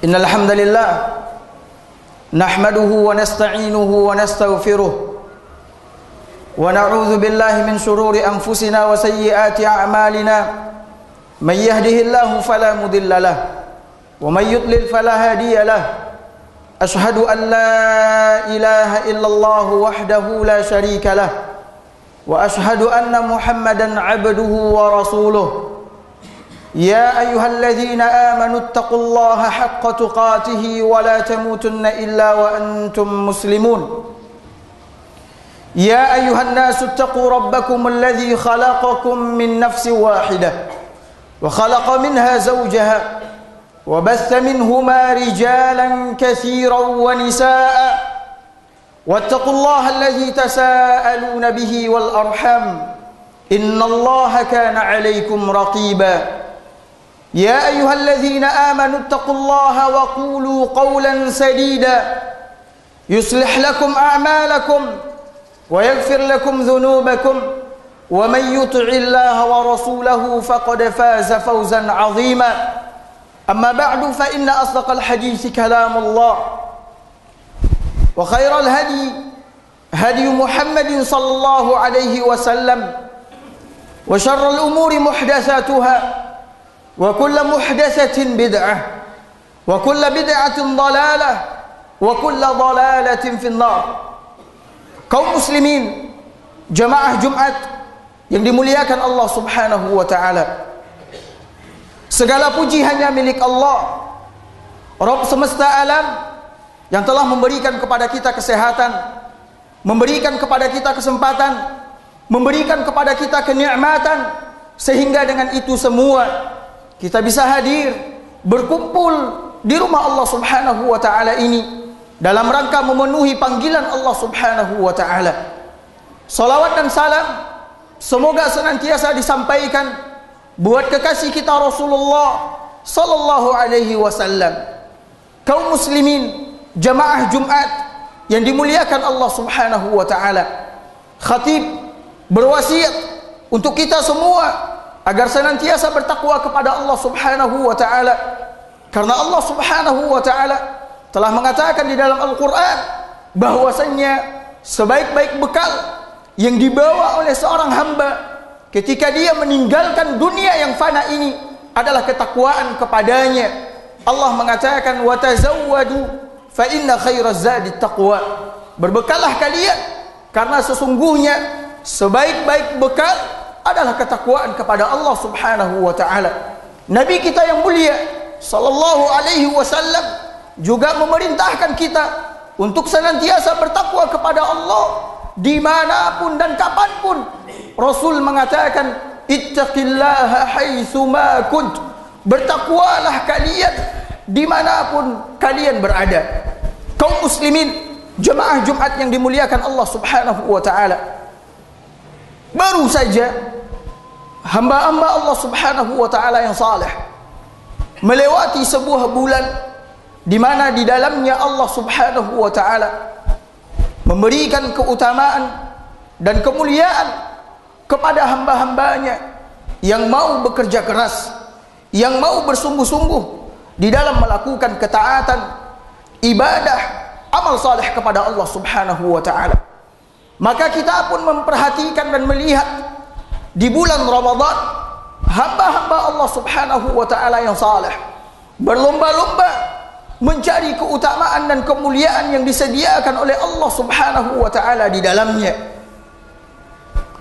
Innal hamdalillah nahmaduhu wa nasta'inuhu wa nastaghfiruh wa na'udzu billahi min shururi anfusina wa sayyiati a'malina. Man yahdihillahu fala mudilla lahu wa man yudlil fala hadiya lahu. Ashhadu an la ilaha illallah wahdahu la syarika lahu wa ashhadu anna Muhammadan 'abduhu wa rasuluh. يا أيها الذين آمنوا اتقوا الله حق تقاته ولا تموتن إلا وأنتم مسلمون. يا أيها الناس اتقوا ربكم الذي خلقكم من نفس واحدة وخلق منها زوجها وبث منهما رجالا كثيرا ونساء واتقوا الله الذي تساءلون به والأرحام إن الله كان عليكم رقيبا. يا أيها الذين آمنوا اتقوا الله وقولوا قولا سديدا يصلح لكم أعمالكم ويغفر لكم ذنوبكم ومن يطع الله ورسوله فقد فاز فوزا عظيما. أما بعد فإن أصدق الحديث كلام الله وخير الهدي هدي محمد صلى الله عليه وسلم وشر الأمور محدثاتها وكل محدثة بدعة وكل بدعة ضلالة وكل ضلالة في النار. Kaum muslimin jamaah Jumat yang dimuliakan Allah Subhanahu wa taala, segala puji hanya milik Allah, Rabb semesta alam, yang telah memberikan kepada kita kesehatan, memberikan kepada kita kesempatan, memberikan kepada kita kenikmatan, sehingga dengan itu semua kita bisa hadir, berkumpul di rumah Allah Subhanahu wa taala ini dalam rangka memenuhi panggilan Allah Subhanahu wa taala. Salawat dan salam semoga senantiasa disampaikan buat kekasih kita Rasulullah sallallahu alaihi wasallam. Kaum muslimin jamaah Jumat yang dimuliakan Allah Subhanahu wa taala, khatib berwasiat untuk kita semua agar senantiasa bertakwa kepada Allah Subhanahu wa taala, karena Allah Subhanahu wa taala telah mengatakan di dalam Al-Qur'an bahwasanya sebaik-baik bekal yang dibawa oleh seorang hamba ketika dia meninggalkan dunia yang fana ini adalah ketakwaan kepadanya. Allah mengatakan wa tazawwadu fa inna khairaz zadi taqwa. Berbekallah kalian karena sesungguhnya sebaik-baik bekal adalah ketakwaan kepada Allah Subhanahu wa taala. Nabi kita yang mulia sallallahu alaihi wasallam juga memerintahkan kita untuk senantiasa bertakwa kepada Allah dimanapun dan kapanpun. Rasul mengatakan ittaqillaha haitsuma kunt, bertakwalah kalian dimanapun kalian berada. Kaum muslimin jemaah Jumat yang dimuliakan Allah Subhanahu wa taala, baru saja hamba-hamba Allah Subhanahu wa taala yang saleh melewati sebuah bulan di mana di dalamnya Allah Subhanahu wa taala memberikan keutamaan dan kemuliaan kepada hamba-hambanya yang mau bekerja keras, yang mau bersungguh-sungguh di dalam melakukan ketaatan, ibadah, amal saleh kepada Allah Subhanahu wa taala. Maka kita pun memperhatikan dan melihat di bulan Ramadan hamba-hamba Allah Subhanahu wa taala yang saleh berlomba-lomba mencari keutamaan dan kemuliaan yang disediakan oleh Allah Subhanahu wa taala di dalamnya.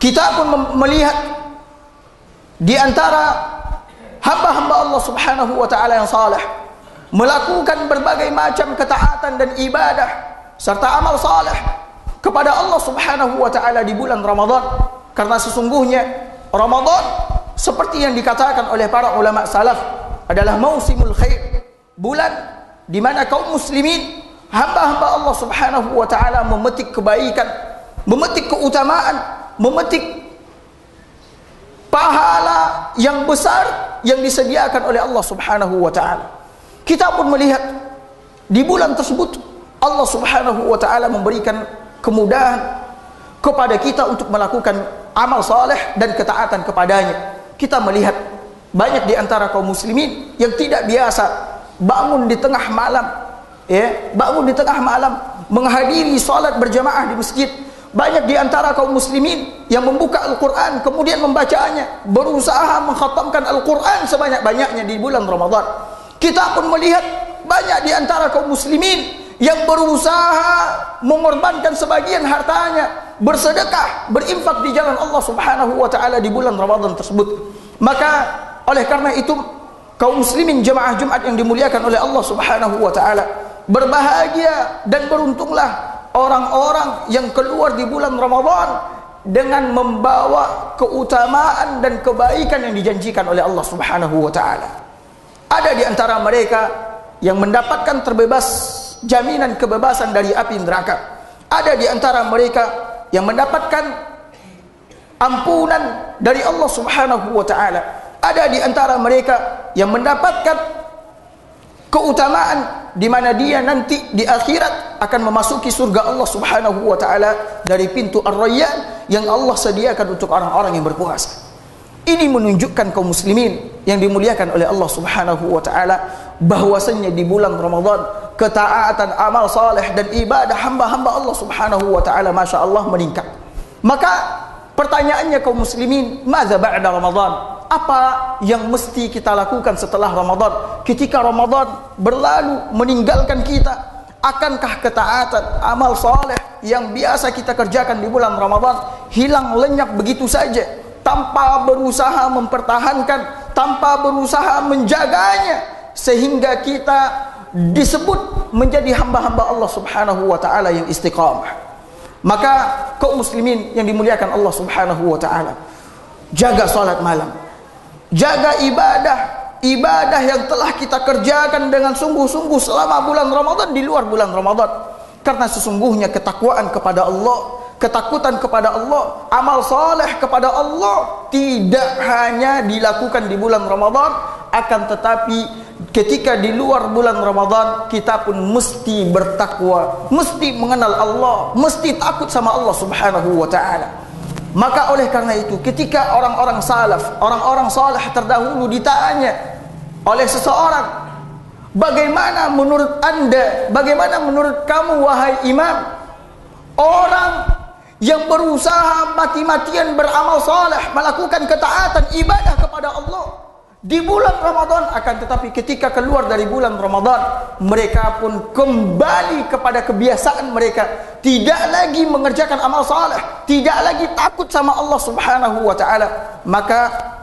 Kita pun melihat di antara hamba-hamba Allah Subhanahu wa taala yang saleh melakukan berbagai macam ketaatan dan ibadah serta amal saleh kepada Allah Subhanahu wa taala di bulan Ramadan, karena sesungguhnya Ramadan seperti yang dikatakan oleh para ulama salaf adalah mausimul khair, bulan di mana kaum muslimin hamba-hamba Allah Subhanahu wa taala memetik kebaikan, memetik keutamaan, memetik pahala yang besar yang disediakan oleh Allah Subhanahu wa taala. Kita pun melihat di bulan tersebut Allah Subhanahu wa taala memberikan kemudahan kepada kita untuk melakukan amal saleh dan ketaatan kepadanya. Kita melihat banyak di antara kaum muslimin yang tidak biasa bangun di tengah malam, ya, bangun di tengah malam menghadiri salat berjamaah di masjid. Banyak di antara kaum muslimin yang membuka Al-Quran kemudian membacanya, berusaha mengkhatamkan Al-Quran sebanyak-banyaknya di bulan Ramadan. Kita pun melihat banyak di antara kaum muslimin yang berusaha mengorbankan sebagian hartanya, bersedekah, berinfak di jalan Allah Subhanahu wa taala di bulan Ramadan tersebut. Maka oleh karena itu kaum muslimin jemaah Jumat yang dimuliakan oleh Allah Subhanahu wa taala, berbahagia dan beruntunglah orang-orang yang keluar di bulan Ramadan dengan membawa keutamaan dan kebaikan yang dijanjikan oleh Allah Subhanahu wa taala. Ada di antara mereka yang mendapatkan jaminan kebebasan dari api neraka. Ada di antara mereka yang mendapatkan ampunan dari Allah Subhanahu wa taala. Ada di antara mereka yang mendapatkan keutamaan di mana dia nanti di akhirat akan memasuki surga Allah Subhanahu wa taala dari pintu Ar-Rayyan yang Allah sediakan untuk orang-orang yang berpuasa. Ini menunjukkan kaum muslimin yang dimuliakan oleh Allah Subhanahu wa taala bahwasanya di bulan Ramadan ketaatan, amal saleh dan ibadah hamba-hamba Allah Subhanahu wa taala masya-Allah meningkat. Maka pertanyaannya kaum muslimin, madza ba'da Ramadan? Apa yang mesti kita lakukan setelah Ramadan? Ketika Ramadan berlalu meninggalkan kita, akankah ketaatan, amal saleh yang biasa kita kerjakan di bulan Ramadan hilang lenyap begitu saja tanpa berusaha mempertahankan, tanpa berusaha menjaganya sehingga kita disebut menjadi hamba-hamba Allah Subhanahu wa taala yang istiqamah? Maka kaum muslimin yang dimuliakan Allah Subhanahu wa taala, jaga salat malam, jaga ibadah yang telah kita kerjakan dengan sungguh-sungguh selama bulan Ramadan di luar bulan Ramadan. Karena sesungguhnya ketakwaan kepada Allah, ketakutan kepada Allah, amal saleh kepada Allah tidak hanya dilakukan di bulan Ramadan, akan tetapi ketika di luar bulan Ramadan kita pun mesti bertakwa, mesti mengenal Allah, mesti takut sama Allah Subhanahu wa taala. Maka oleh karena itu ketika orang-orang salaf, orang-orang saleh terdahulu ditanya oleh seseorang, bagaimana menurut Anda, bagaimana menurut kamu wahai imam, orang yang berusaha mati-matian beramal saleh, melakukan ketaatan ibadah kepada Allah di bulan Ramadan, akan tetapi ketika keluar dari bulan Ramadan mereka pun kembali kepada kebiasaan mereka, tidak lagi mengerjakan amal saleh, tidak lagi takut sama Allah Subhanahu wa taala. Maka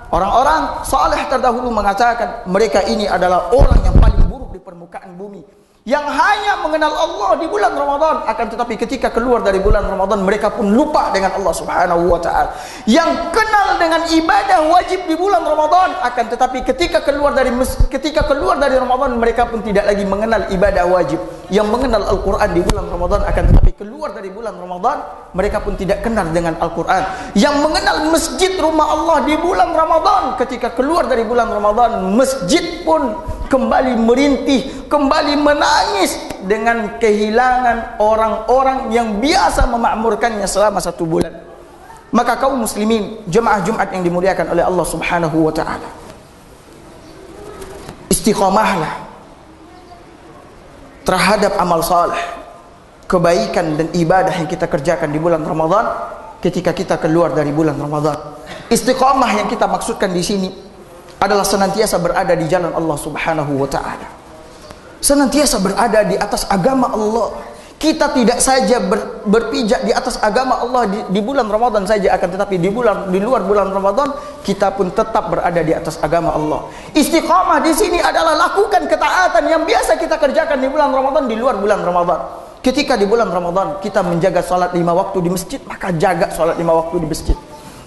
orang-orang saleh terdahulu mengatakan mereka ini adalah orang yang paling buruk di permukaan bumi, yang hanya mengenal Allah di bulan Ramadan, akan tetapi ketika keluar dari bulan Ramadan mereka pun lupa dengan Allah Subhanahu wa taala. Yang kenal dengan ibadah wajib di bulan Ramadan, akan tetapi ketika keluar dari Ramadan mereka pun tidak lagi mengenal ibadah wajib. Yang mengenal Al-Qur'an di bulan Ramadan, akan tetapi keluar dari bulan Ramadan mereka pun tidak kenal dengan Al-Qur'an. Yang mengenal masjid rumah Allah di bulan Ramadan, ketika keluar dari bulan Ramadan masjid pun kembali merintih, kembali menangis dengan kehilangan orang-orang yang biasa memakmurkannya selama 1 bulan. Maka kaum muslimin jemaah Jumat yang dimuliakan oleh Allah Subhanahu wa taala, istiqamahlah terhadap amal saleh, kebaikan dan ibadah yang kita kerjakan di bulan Ramadan ketika kita keluar dari bulan Ramadan. Istiqamah yang kita maksudkan di sini adalah senantiasa berada di jalan Allah Subhanahu wa taala, senantiasa berada di atas agama Allah. Kita tidak saja berpijak di atas agama Allah di bulan Ramadan saja, akan tetapi di luar bulan Ramadan kita pun tetap berada di atas agama Allah. Istiqamah di sini adalah lakukan ketaatan yang biasa kita kerjakan di bulan Ramadan di luar bulan Ramadan. Ketika di bulan Ramadan kita menjaga salat 5 waktu di masjid, maka jaga salat 5 waktu di masjid.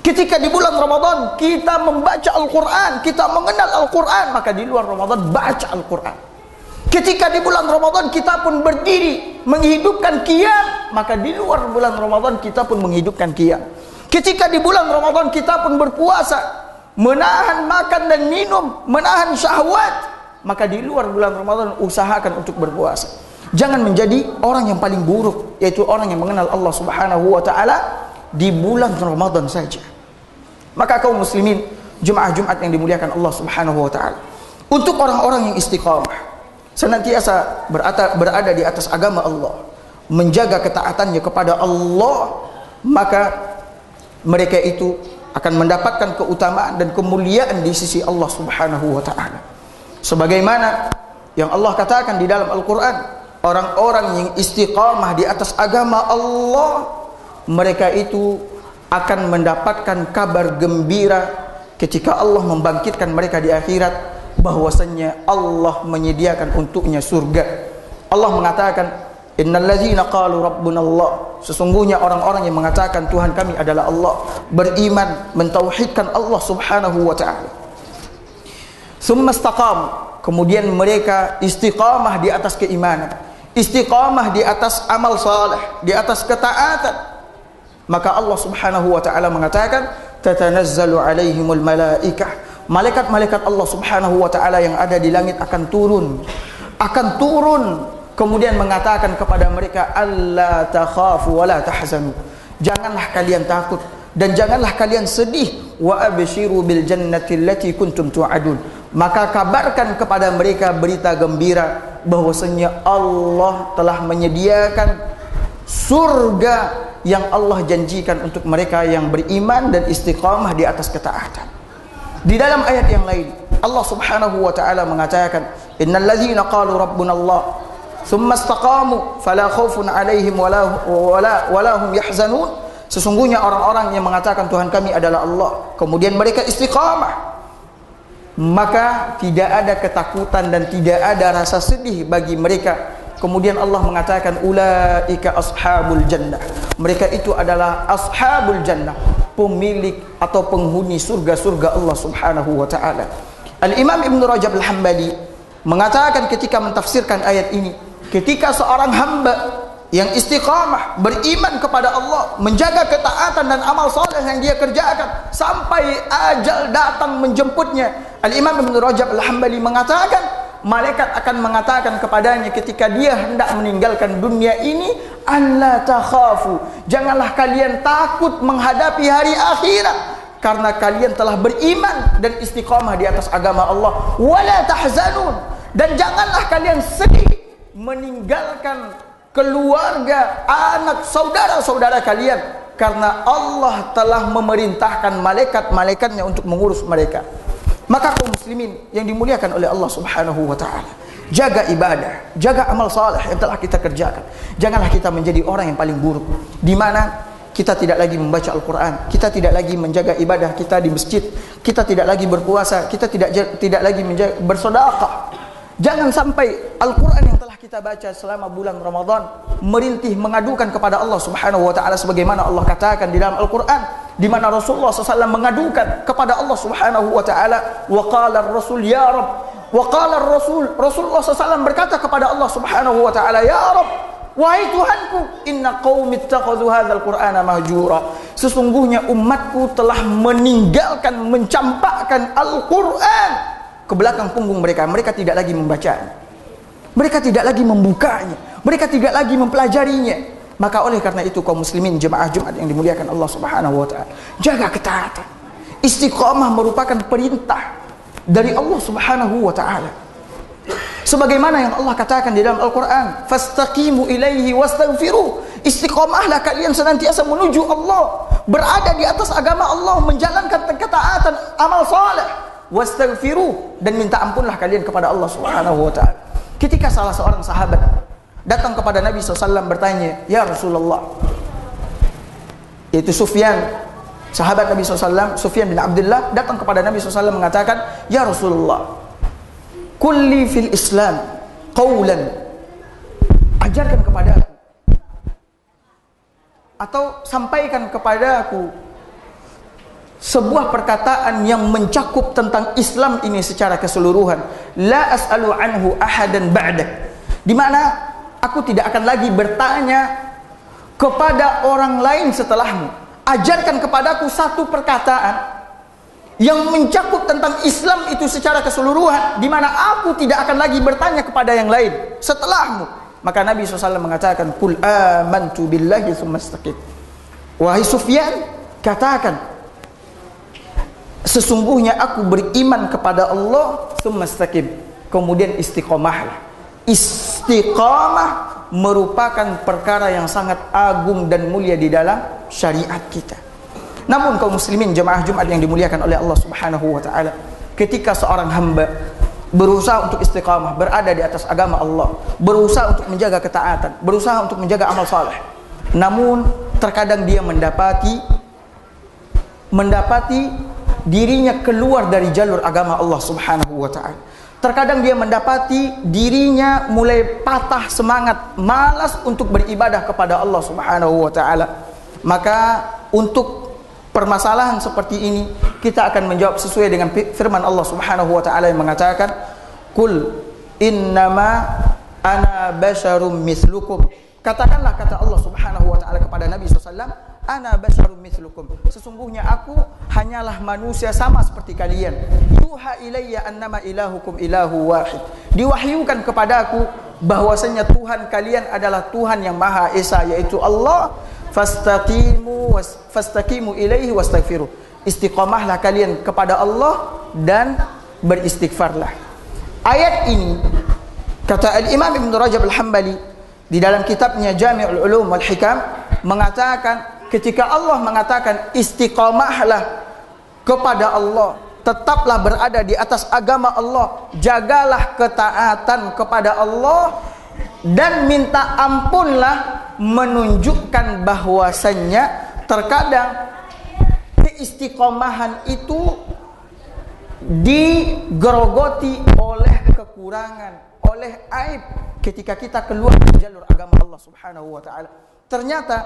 Ketika di bulan Ramadan kita membaca Al-Quran, kita mengenal Al-Quran, maka di luar Ramadan baca Al-Quran. Ketika di bulan Ramadan kita pun berdiri menghidupkan qiyam, maka di luar bulan Ramadan kita pun menghidupkan qiyam. Ketika di bulan Ramadan kita pun berpuasa, menahan makan dan minum, menahan syahwat, maka di luar bulan Ramadan usahakan untuk berpuasa. Jangan menjadi orang yang paling buruk, yaitu orang yang mengenal Allah Subhanahu wa taala di bulan Ramadan saja. Maka kaum muslimin jemaah Jumat yang dimuliakan Allah Subhanahu wa taala, untuk orang-orang yang istiqamah, senantiasa berada di atas agama Allah, menjaga ketaatannya kepada Allah, maka mereka itu akan mendapatkan keutamaan dan kemuliaan di sisi Allah Subhanahu wa taala. Sebagaimana yang Allah katakan di dalam Al-Qur'an, orang-orang yang istiqamah di atas agama Allah, mereka itu akan mendapatkan kabar gembira ketika Allah membangkitkan mereka di akhirat, bahwasannya Allah menyediakan untuknya surga. Allah mengatakan, innal ladzina qalu rabbuna Allah, sesungguhnya orang-orang yang mengatakan Tuhan kami adalah Allah, beriman, mentauhidkan Allah Subhanahu wa taala. Tsumma istaqamu, kemudian mereka istiqamah di atas keimanan, istiqamah di atas amal saleh, di atas ketaatan. Maka Allah Subhanahu wa taala mengatakan, tatanazzalu alaihimul malaikah, malaikat-malaikat Allah Subhanahu wa taala yang ada di langit akan turun, kemudian mengatakan kepada mereka, alla takhafu wa la tahzanu, janganlah kalian takut dan janganlah kalian sedih, wa abshiru bil jannati allati kuntum tu'adun, maka kabarkan kepada mereka berita gembira bahwasanya Allah telah menyediakan surga yang Allah janjikan untuk mereka yang beriman dan istiqamah di atas ketaatan. Di dalam ayat yang lain Allah Subhanahu wa taala mengatakan, innal ladzina qalu rabbuna Allah tsumma istaqamu fala khaufun 'alaihim wala hum yahzanun, sesungguhnya orang-orang yang mengatakan Tuhan kami adalah Allah, kemudian mereka istiqamah, maka tidak ada ketakutan dan tidak ada rasa sedih bagi mereka. Kemudian Allah mengatakan, ulaika ashabul jannah, mereka itu adalah ashabul jannah, pemilik atau penghuni surga-surga Allah Subhanahu wa taala. Al-Imam Ibn Rajab Al-Hambali mengatakan ketika mentafsirkan ayat ini, ketika seorang hamba yang istiqamah, beriman kepada Allah, menjaga ketaatan dan amal saleh yang dia kerjakan sampai ajal datang menjemputnya, Al-Imam Ibn Rajab Al-Hambali mengatakan, malaikat akan mengatakan kepadanya ketika dia hendak meninggalkan dunia ini, alla takhafu, janganlah kalian takut menghadapi hari akhirat, karena kalian telah beriman dan istiqamah di atas agama Allah, wala tahzanun, dan janganlah kalian sedih meninggalkan keluarga, anak, saudara-saudara kalian, karena Allah telah memerintahkan malaikat-malaikatnya untuk mengurus mereka. Maka kaum muslimin yang dimuliakan oleh Allah Subhanahu wa taala, jaga ibadah, jaga amal saleh yang telah kita kerjakan. Janganlah kita menjadi orang yang paling buruk, di mana kita tidak lagi membaca Al-Qur'an, kita tidak lagi menjaga ibadah kita di masjid, kita tidak lagi berpuasa, kita tidak lagi bersedekah. Jangan sampai Al-Qur'an yang telah kita baca selama bulan Ramadan merintih mengadukan kepada Allah Subhanahu wa taala, sebagaimana Allah katakan di dalam Al-Qur'an, di mana Rasulullah SAW mengadukan kepada Allah Subhanahu wa taala, wa qala ar-rasul ya Rabb, wa qala ar-rasul, Rasulullah SAW berkata kepada Allah Subhanahu wa taala, ya Rabb, wahai Tuhanku, inna qaumi ittakhadhu hadzal qur'ana mahjura, sesungguhnya umatku telah meninggalkan, mencampakkan Al-Qur'an ke belakang punggung mereka. Mereka tidak lagi membacanya, mereka tidak lagi membukanya, mereka tidak lagi mempelajarinya. Maka oleh karena itu kaum muslimin jemaah Jumat yang dimuliakan Allah Subhanahu wa taala, jaga ketaatan. Istiqamah merupakan perintah dari Allah Subhanahu wa taala. Sebagaimana yang Allah katakan di dalam Al-Qur'an, fastaqimu ilaihi wastaghfiru, istiqamahlah kalian senantiasa menuju Allah, berada di atas agama Allah, menjalankan ketaatan, amal saleh, wastaghfiru, dan minta ampunlah kalian kepada Allah Subhanahu wa taala. Ketika salah seorang sahabat datang kepada Nabi SAW bertanya, ya Rasulullah, yaitu Sufyan, sahabat Nabi SAW, Sufyan bin Abdullah, datang kepada Nabi SAW mengatakan, ya Rasulullah, kulli fil Islam qawlan, ajarkan kepada aku atau sampaikan kepada aku sebuah perkataan yang mencakup tentang Islam ini secara keseluruhan, la as'alu anhu ahadan ba'dak, di mana aku tidak akan lagi bertanya kepada orang lain setelahmu. Ajarkan kepadaku satu perkataan yang mencakup tentang Islam itu secara keseluruhan, di mana aku tidak akan lagi bertanya kepada yang lain setelahmu. Maka Nabi SAW mengatakan, qul amantu billahi tsumma istaqim. Wahai Sufyan, katakan, sesungguhnya aku beriman kepada Allah, tsumma istaqim, kemudian istiqomahlah. istiqamah merupakan perkara yang sangat agung dan mulia di dalam syariat kita. Namun kaum muslimin jemaah Jumat yang dimuliakan oleh Allah Subhanahu wa taala, ketika seorang hamba berusaha untuk istiqamah, berada di atas agama Allah, berusaha untuk menjaga ketaatan, berusaha untuk menjaga amal saleh, namun terkadang dia mendapati dirinya keluar dari jalur agama Allah Subhanahu wa taala. Terkadang dia mendapati dirinya mulai patah semangat, malas untuk beribadah kepada Allah Subhanahu wa taala. Maka untuk permasalahan seperti ini kita akan menjawab sesuai dengan firman Allah Subhanahu wa taala yang mengatakan, "Qul innama ana basyarum mislukum." Katakanlah, kata Allah Subhanahu wa taala kepada Nabi SAW, "Ana basyarum mislukum." Sesungguhnya aku hanyalah manusia sama seperti kalian. Yuha ilayya annama ilahukum ilahu wahid. Diwahyukan kepadaku bahwasanya Tuhan kalian adalah Tuhan yang Maha Esa, yaitu Allah. Fastaqimu ilaihi wastaghfiruh. Istiqamahlah kalian kepada Allah dan beristighfarlah. Ayat ini, kata Al-Imam Ibn Rajab Al-Hambali di dalam kitabnya Jami'ul Ulum wal Hikam, mengatakan ketika Allah mengatakan istiqamahlah kepada Allah, tetaplah berada di atas agama Allah, jagalah ketaatan kepada Allah dan minta ampunlah, menunjukkan bahwasannya terkadang keistiqomahan itu digerogoti oleh kekurangan, oleh aib ketika kita keluar dari jalur agama Allah Subhanahu wa taala. Ternyata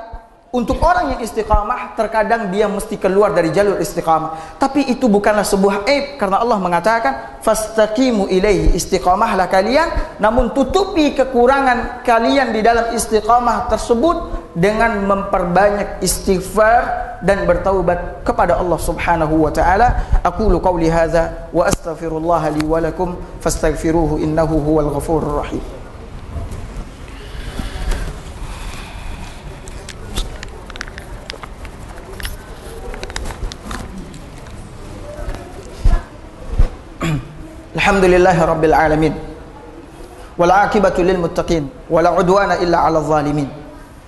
untuk orang yang istiqamah terkadang dia mesti keluar dari jalur istiqamah, tapi itu bukanlah sebuah aib karena Allah mengatakan fastaqimu ilaihi, istiqamahlah kalian, namun tutupi kekurangan kalian di dalam istiqamah tersebut dengan memperbanyak istighfar dan bertaubat kepada Allah Subhanahu wa taala. Aqulu qauli hadza wa astaghfirullah li wa lakum fastaghfiruhu innahu huwal ghafurur rahim. Alhamdulillahi rabbil alamin wal aqibatu lil muttaqin wala udwana illa 'alal zalimin.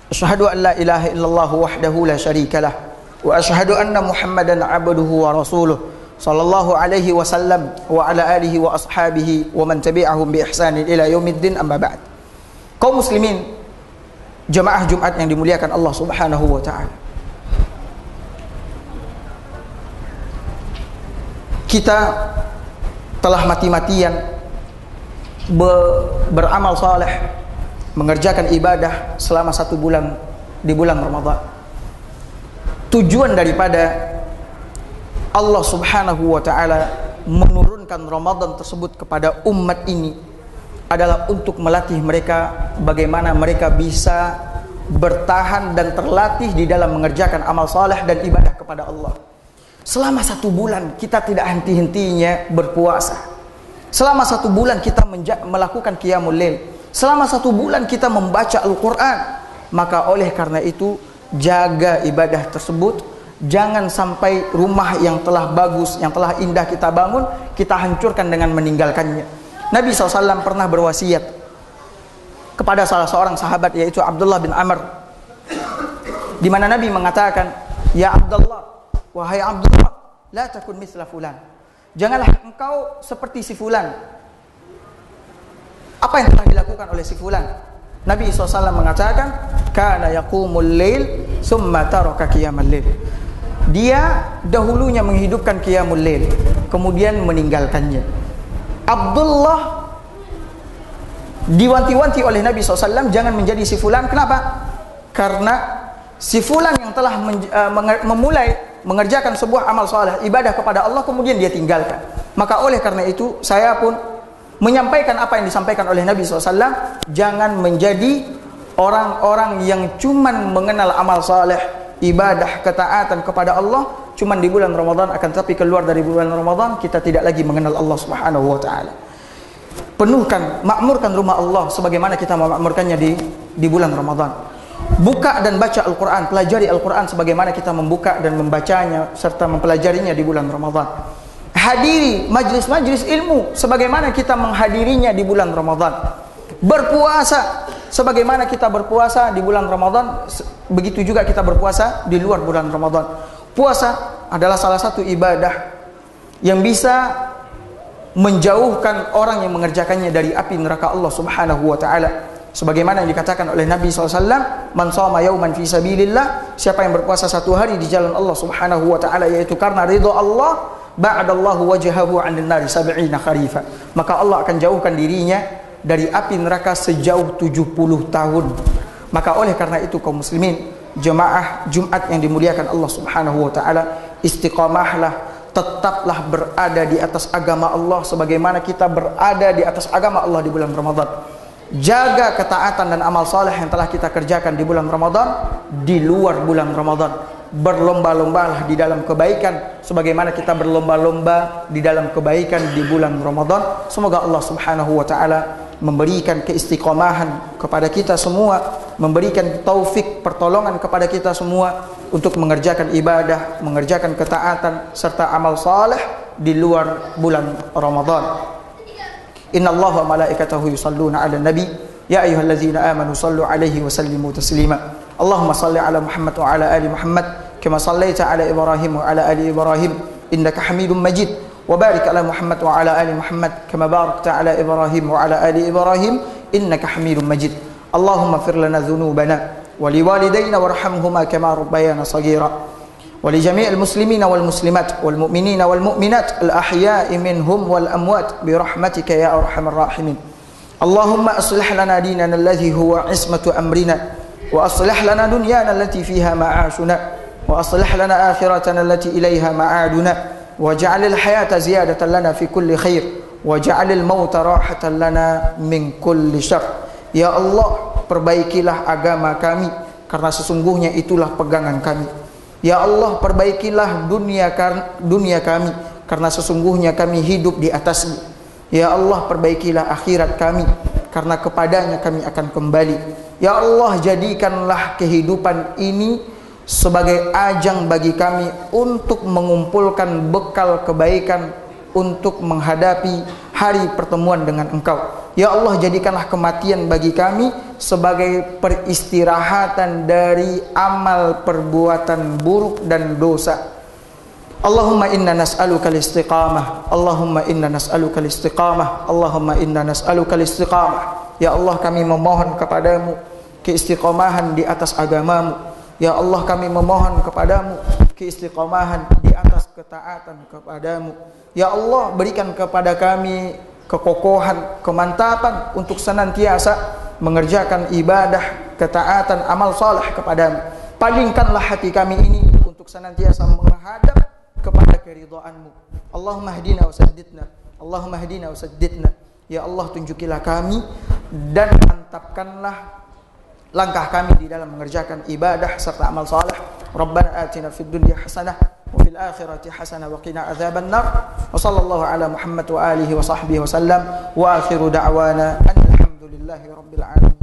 Asyhadu an la ilaha illallah wahdahu la syarika lah wa asyhadu anna Muhammadan 'abduhu wa rasuluh sallallahu alaihi wasallam wa ala alihi wa ashabihi wa man tabi'ahum bi ihsanin ila yaumiddin, amma ba'd. Kaum muslimin jemaah Jumat yang dimuliakan Allah Subhanahu wa taala, kita telah mati-matian beramal saleh, mengerjakan ibadah selama 1 bulan di bulan Ramadan. Tujuan daripada Allah Subhanahu wa taala menurunkan Ramadan tersebut kepada umat ini adalah untuk melatih mereka bagaimana mereka bisa bertahan dan terlatih di dalam mengerjakan amal saleh dan ibadah kepada Allah. Selama 1 bulan kita tidak henti-hentinya berpuasa. Selama 1 bulan kita melakukan qiyamul lail. Selama 1 bulan kita membaca Al-Quran. Maka oleh karena itu jaga ibadah tersebut. Jangan sampai rumah yang telah bagus, yang telah indah kita bangun, kita hancurkan dengan meninggalkannya. Nabi SAW pernah berwasiat kepada salah seorang sahabat, yaitu Abdullah bin Amr, di mana Nabi mengatakan, "Ya Abdullah, wahai Abdullah, la takun misla fulan." Janganlah engkau seperti si fulan. Apa yang telah dilakukan oleh si fulan? Nabi SAW mengatakan, "Kana yaqumul lail, summa taraka qiyamal lail." Dia dahulunya menghidupkan qiyamul lail, kemudian meninggalkannya. Abdullah diwanti-wanti oleh Nabi SAW jangan menjadi si fulan. Kenapa? Karena si fulan yang telah memulai mengerjakan sebuah amal saleh, ibadah kepada Allah, kemudian dia tinggalkan. Maka oleh karena itu saya pun menyampaikan apa yang disampaikan oleh Nabi SAW. Jangan menjadi orang-orang yang cuman mengenal amal saleh, ibadah, ketaatan kepada Allah cuman di bulan Ramadan, akan tapi keluar dari bulan Ramadan kita tidak lagi mengenal Allah Subhanahu wa taala. Penuhkan, makmurkan rumah Allah sebagaimana kita memakmurkannya di bulan Ramadan. Buka dan baca Al-Quran, pelajari Al-Quran sebagaimana kita membuka dan membacanya serta mempelajarinya di bulan Ramadan. Hadiri majlis-majlis ilmu sebagaimana kita menghadirinya di bulan Ramadan. Berpuasa sebagaimana kita berpuasa di bulan Ramadan, begitu juga kita berpuasa di luar bulan Ramadan. Puasa adalah salah satu ibadah yang bisa menjauhkan orang yang mengerjakannya dari api neraka Allah Subhanahu wa taala. Sebagaimana yang dikatakan oleh Nabi SAW, man shoma yauman fi sabilillah, siapa yang berpuasa satu hari di jalan Allah Subhanahu wa taala, yaitu karena ridha Allah, ba'adallahu wajhahu 'anil nari 70 kharifa, maka Allah akan jauhkan dirinya dari api neraka sejauh 70 tahun. Maka oleh karena itu kaum muslimin, jemaah Jumat yang dimuliakan Allah Subhanahu wa taala, istiqamahlah, tetaplah berada di atas agama Allah sebagaimana kita berada di atas agama Allah di bulan Ramadan. Jaga ketaatan dan amal saleh yang telah kita kerjakan di bulan Ramadan di luar bulan Ramadan. Berlomba-lombalah di dalam kebaikan sebagaimana kita berlomba-lomba di dalam kebaikan di bulan Ramadan. Semoga Allah Subhanahu wa taala memberikan keistiqomahan kepada kita semua, memberikan taufik pertolongan kepada kita semua untuk mengerjakan ibadah, mengerjakan ketaatan serta amal saleh di luar bulan Ramadan. Inna Allah wa malaikatahu yusalluna ala nabi ya ayyuhallazina amanu sallu alaihi wa sallimu taslima. Allahumma salli ala Muhammad wa ala ali Muhammad kama sallaita ala Ibrahim wa ala ali Ibrahim innaka Hamidum Majid, wa barik ala Muhammad wa ala ali Muhammad kama barakta ala Ibrahim wa ala ali Ibrahim innaka Hamidum Majid. Allahumma fir lana dhunubana wa liwalidayna warhamhuma kama rabbayana saghira. ولجميع المسلمين والمسلمات والمؤمنين والمؤمنات الأحياء منهم والأموات برحمتك يا أرحم الراحمين. اللهم أصلح لنا ديننا الذي هو عصمة أمرنا، وأصلح لنا دنيانا التي فيها معاشنا، وأصلح لنا آخرتنا التي إليها معادنا، واجعل الحياة زيادة لنا في كل خير، واجعل الموت راحة لنا من كل شر. Ya Allah, perbaikilah agama kami karena sesungguhnya itulah pegangan kami. Ya Allah, perbaikilah dunia kami karena sesungguhnya kami hidup di atasnya. Ya Allah, perbaikilah akhirat kami karena kepadanya kami akan kembali. Ya Allah, jadikanlah kehidupan ini sebagai ajang bagi kami untuk mengumpulkan bekal kebaikan untuk menghadapi hari pertemuan dengan Engkau. Ya Allah, jadikanlah kematian bagi kami sebagai peristirahatan dari amal perbuatan buruk dan dosa. Allahumma inna nas'aluka al-istiqamah. Allahumma inna nas'aluka al-istiqamah. Allahumma inna nas'aluka al-istiqamah. Ya Allah, kami memohon kepadamu keistiqomahan di atas agamamu. Ya Allah, kami memohon kepadamu keistiqomahan di atas ketaatan kepadamu. Ya Allah, berikan kepada kami kekokohan, kemantapan untuk senantiasa mengerjakan ibadah, ketaatan, amal saleh kepadamu. Palingkanlah hati kami ini untuk senantiasa menghadap kepada keridhaan-Mu. Allahumma hdina wa saddidna. Allahumma hdina wa saddidna. Ya Allah, tunjukilah kami dan mantapkanlah langkah kami di dalam mengerjakan ibadah serta amal saleh. Rabbana atina fid dunya hasanah wa fil akhirati hasanah wa qina adzaban nar. Wa sallallahu ala Muhammad wa alihi wa sahbihi wa sallam. Wa akhiru da'wana alhamdulillahi rabbil alamin.